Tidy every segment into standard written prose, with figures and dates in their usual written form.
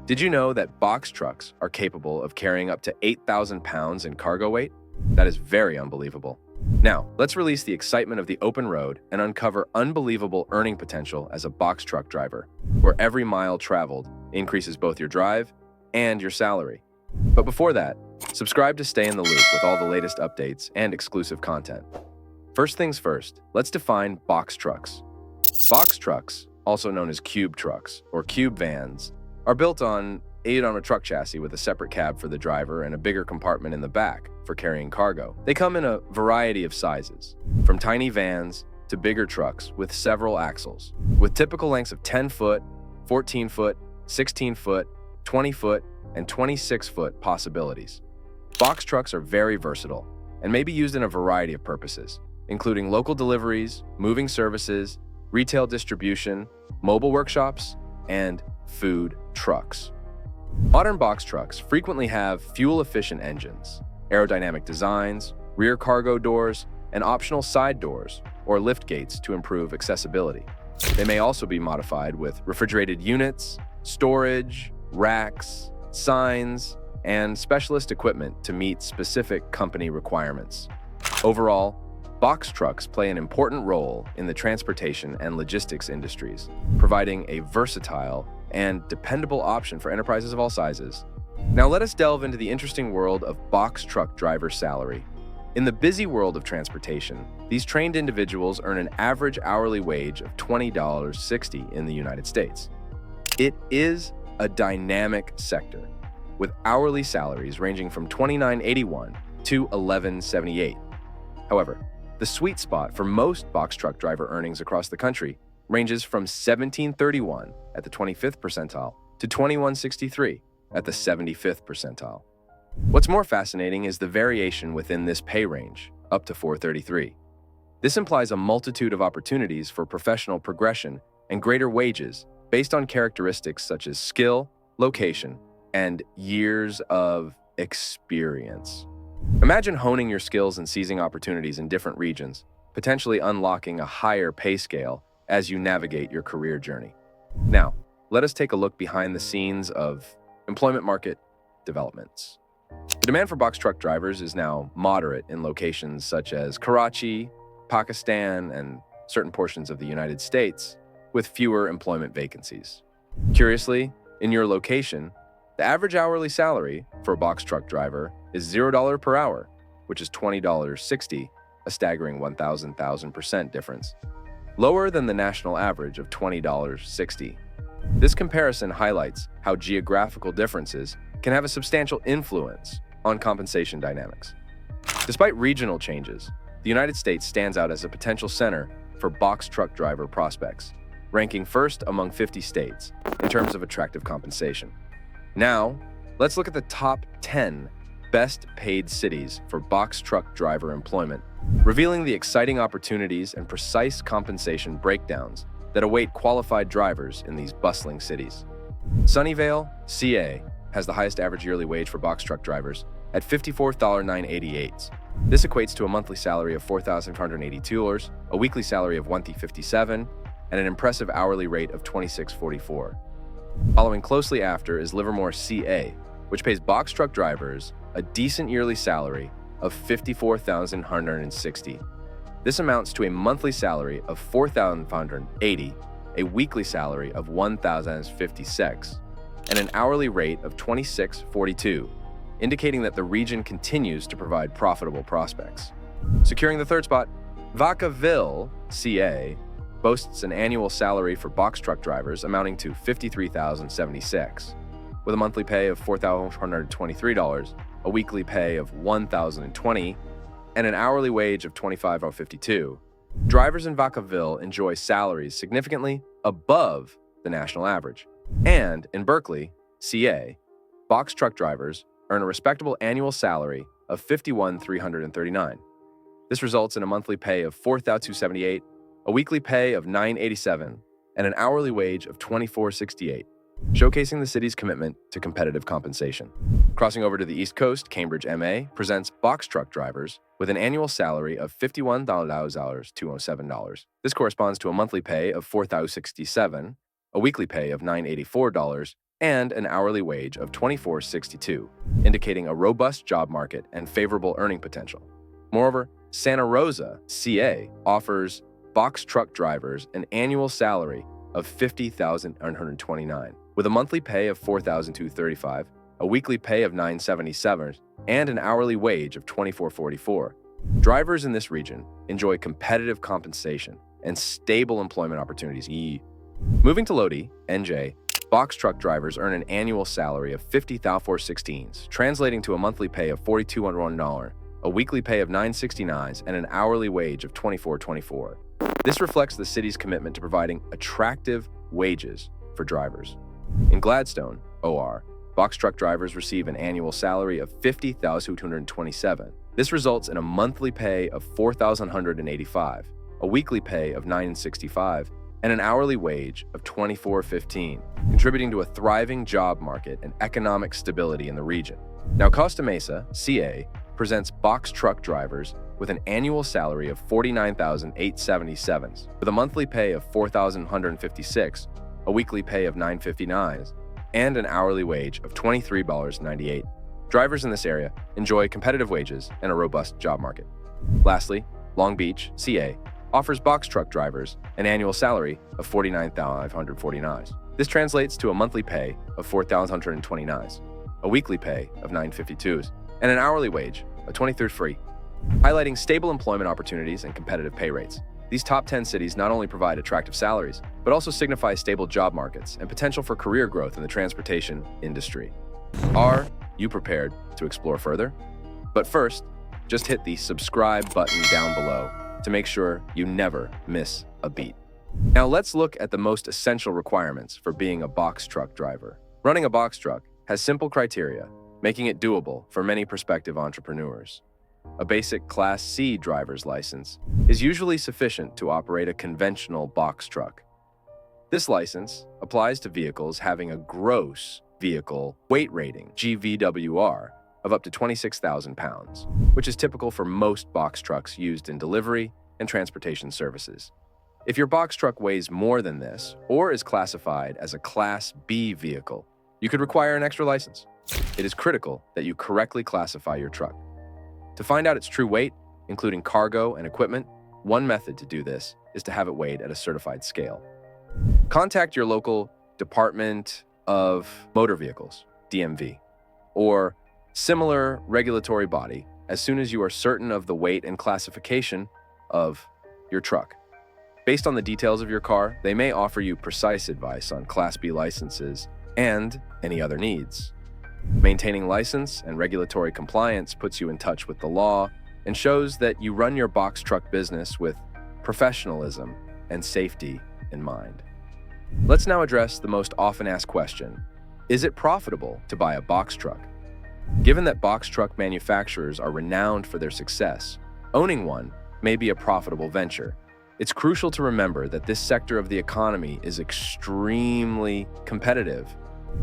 Did you know that box trucks are capable of carrying up to 8,000 pounds in cargo weight? That is very unbelievable. Now, let's release the excitement of the open road and uncover unbelievable earning potential as a box truck driver, where every mile traveled increases both your drive and your salary. But before that, subscribe to stay in the loop with all the latest updates and exclusive content. First things first, let's define box trucks. Box trucks, also known as cube trucks or cube vans, are built on a truck chassis with a separate cab for the driver and a bigger compartment in the back for carrying cargo. They come in a variety of sizes, from tiny vans to bigger trucks with several axles, with typical lengths of 10 foot, 14 foot, 16 foot, 20 foot, and 26 foot possibilities. Box trucks are very versatile and may be used in a variety of purposes, including local deliveries, moving services, retail distribution, mobile workshops, and food trucks. Modern box trucks frequently have fuel-efficient engines, aerodynamic designs, rear cargo doors, and optional side doors or lift gates to improve accessibility. They may also be modified with refrigerated units, storage, racks, signs, and specialist equipment to meet specific company requirements. Overall, box trucks play an important role in the transportation and logistics industries, providing a versatile and dependable option for enterprises of all sizes. Now let us delve into the interesting world of box truck driver salary. In the busy world of transportation, these trained individuals earn an average hourly wage of $20.60 in the United States. It is a dynamic sector, with hourly salaries ranging from $29.81 to $11.78. However, the sweet spot for most box truck driver earnings across the country ranges from $17.31 at the 25th percentile to $21.63 at the 75th percentile. What's more fascinating is the variation within this pay range, up to $4.33. This implies a multitude of opportunities for professional progression and greater wages based on characteristics such as skill, location, and years of experience. Imagine honing your skills and seizing opportunities in different regions, potentially unlocking a higher pay scale as you navigate your career journey. Now, let us take a look behind the scenes of employment market developments. The demand for box truck drivers is now moderate in locations such as Karachi, Pakistan, and certain portions of the United States, with fewer employment vacancies. Curiously, in your location, the average hourly salary for a box truck driver is $0 per hour, which is $20.60, a staggering 1,000% difference, lower than the national average of $20.60. This comparison highlights how geographical differences can have a substantial influence on compensation dynamics. Despite regional changes, the United States stands out as a potential center for box truck driver prospects, ranking first among 50 states in terms of attractive compensation. Now, let's look at the top 10 best paid cities for box truck driver employment, revealing the exciting opportunities and precise compensation breakdowns that await qualified drivers in these bustling cities. Sunnyvale, CA, has the highest average yearly wage for box truck drivers at $54,988. This equates to a monthly salary of $4,582, a weekly salary of $1,057, and an impressive hourly rate of $26.44. Following closely after is Livermore, CA, which pays box truck drivers a decent yearly salary of $54,160. This amounts to a monthly salary of $4,580, a weekly salary of $1,056, and an hourly rate of $26.42, indicating that the region continues to provide profitable prospects. Securing the third spot, Vacaville, CA, boasts an annual salary for box truck drivers amounting to $53,076, with a monthly pay of $4,123, a weekly pay of $1,020, and an hourly wage of $25.52. Drivers in Vacaville enjoy salaries significantly above the national average. And in Berkeley, CA, box truck drivers earn a respectable annual salary of $51,339. This results in a monthly pay of $4,278, a weekly pay of $987, and an hourly wage of $24.68, showcasing the city's commitment to competitive compensation. Crossing over to the East Coast, Cambridge, MA, presents box truck drivers with an annual salary of $51,207. This corresponds to a monthly pay of $4,067, a weekly pay of $984, and an hourly wage of $24.62, indicating a robust job market and favorable earning potential. Moreover, Santa Rosa, CA, offers box truck drivers an annual salary of $50,929, with a monthly pay of $4,235, a weekly pay of $977, and an hourly wage of $24.44. Drivers in this region enjoy competitive compensation and stable employment opportunities. Moving to Lodi, NJ, box truck drivers earn an annual salary of $50,416, translating to a monthly pay of $4,201, a weekly pay of $969, and an hourly wage of $24.24. This reflects the city's commitment to providing attractive wages for drivers. In Gladstone, OR, box truck drivers receive an annual salary of $50,227. This results in a monthly pay of $4,185, a weekly pay of $965, and an hourly wage of $24.15, contributing to a thriving job market and economic stability in the region. Now, Costa Mesa, CA, presents box truck drivers with an annual salary of $49,877, with a monthly pay of $4,156, a weekly pay of $959, and an hourly wage of $23.98. Drivers in this area enjoy competitive wages and a robust job market. Lastly, Long Beach, CA, offers box truck drivers an annual salary of $49,549. This translates to a monthly pay of $4,129, a weekly pay of $952, and an hourly wage of $23 highlighting stable employment opportunities and competitive pay rates. These top 10 cities not only provide attractive salaries, but also signify stable job markets and potential for career growth in the transportation industry. Are you prepared to explore further? But first, just hit the subscribe button down below to make sure you never miss a beat. Now let's look at the most essential requirements for being a box truck driver. Running a box truck has simple criteria, making it doable for many prospective entrepreneurs. A basic Class C driver's license is usually sufficient to operate a conventional box truck. This license applies to vehicles having a gross vehicle weight rating, GVWR, of up to 26,000 pounds, which is typical for most box trucks used in delivery and transportation services. If your box truck weighs more than this or is classified as a Class B vehicle, you could require an extra license. It is critical that you correctly classify your truck. To find out its true weight, including cargo and equipment, one method to do this is to have it weighed at a certified scale. Contact your local Department of Motor Vehicles, DMV, or similar regulatory body as soon as you are certain of the weight and classification of your truck. Based on the details of your car, they may offer you precise advice on Class B licenses and any other needs. Maintaining license and regulatory compliance puts you in touch with the law and shows that you run your box truck business with professionalism and safety in mind. Let's now address the most often asked question: is it profitable to buy a box truck? Given that box truck manufacturers are renowned for their success, owning one may be a profitable venture. It's crucial to remember that this sector of the economy is extremely competitive,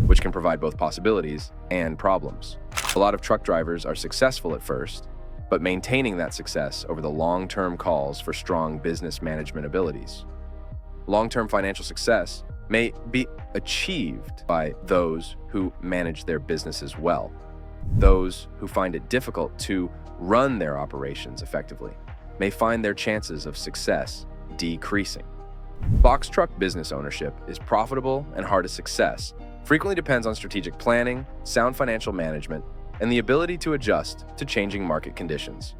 which can provide both possibilities and problems. A lot of truck drivers are successful at first, but maintaining that success over the long term calls for strong business management abilities. Long-term financial success may be achieved by those who manage their businesses well. Those who find it difficult to run their operations effectively may find their chances of success decreasing. Box truck business ownership is profitable and hard to success, frequently depends on strategic planning, sound financial management, and the ability to adjust to changing market conditions.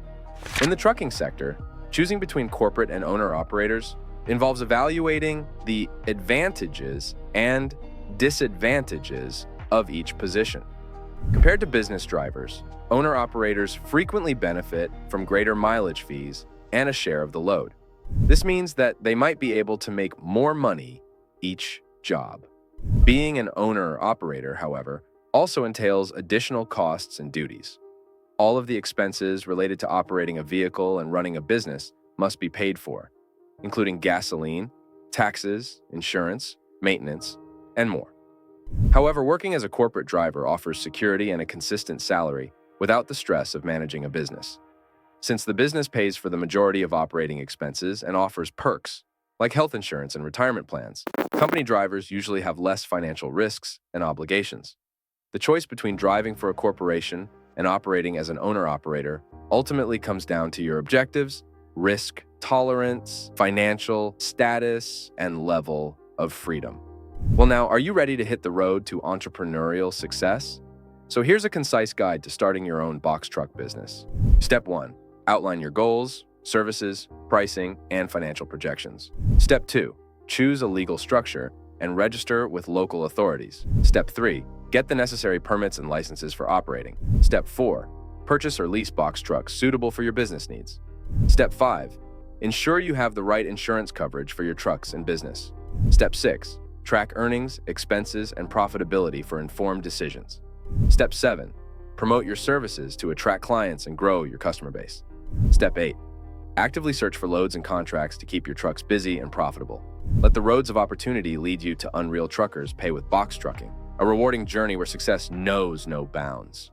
In the trucking sector, choosing between corporate and owner-operators involves evaluating the advantages and disadvantages of each position. Compared to business drivers, owner-operators frequently benefit from greater mileage fees and a share of the load. This means that they might be able to make more money each job. Being an owner-operator, however, also entails additional costs and duties. All of the expenses related to operating a vehicle and running a business must be paid for, including gasoline, taxes, insurance, maintenance, and more. However, working as a corporate driver offers security and a consistent salary without the stress of managing a business. Since the business pays for the majority of operating expenses and offers perks, like health insurance and retirement plans. Company drivers usually have less financial risks and obligations. The choice between driving for a corporation and operating as an owner-operator ultimately comes down to your objectives, risk tolerance, financial status, and level of freedom. Well, now, are you ready to hit the road to entrepreneurial success? So here's a concise guide to starting your own box truck business. Step 1. Outline your goals, services, pricing, and financial projections. Step 2. Choose a legal structure and register with local authorities. Step 3. Get the necessary permits and licenses for operating. Step 4. Purchase or lease box trucks suitable for your business needs. Step 5. Ensure you have the right insurance coverage for your trucks and business. Step 6. Track earnings, expenses, and profitability for informed decisions. Step 7. Promote your services to attract clients and grow your customer base. Step 8. Actively search for loads and contracts to keep your trucks busy and profitable. Let the roads of opportunity lead you to Unreal Truckers Pay with Box Trucking, a rewarding journey where success knows no bounds.